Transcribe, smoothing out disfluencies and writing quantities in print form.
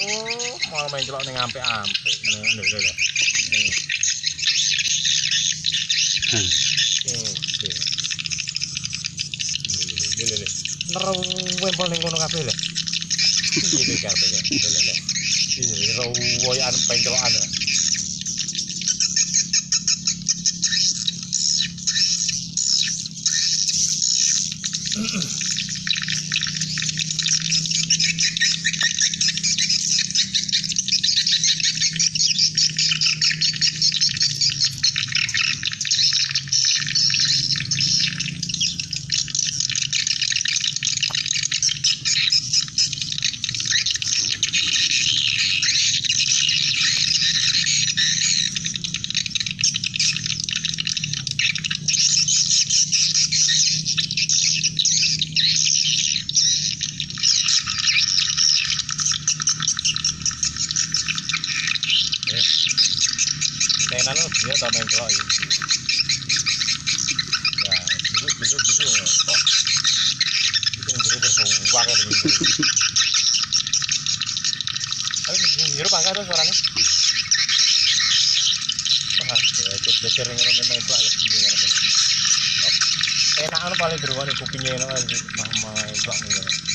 Oh, malah main celok ning ampe-ampe. Lho. Nih. Oke. Lho. Nerwempel ning kono kabeh lho. Iki karepe ya. Lho. Ini rawoyan pencelokan. Tenan dia tau main celok iki. Ya, busuk. Kok. Iki njero bersuwak ya iki. Ayo njero pangkat to suarane. Wah, ya cecer ning main celok ya. Enak paling jeroane kupinge enak main celok ngene.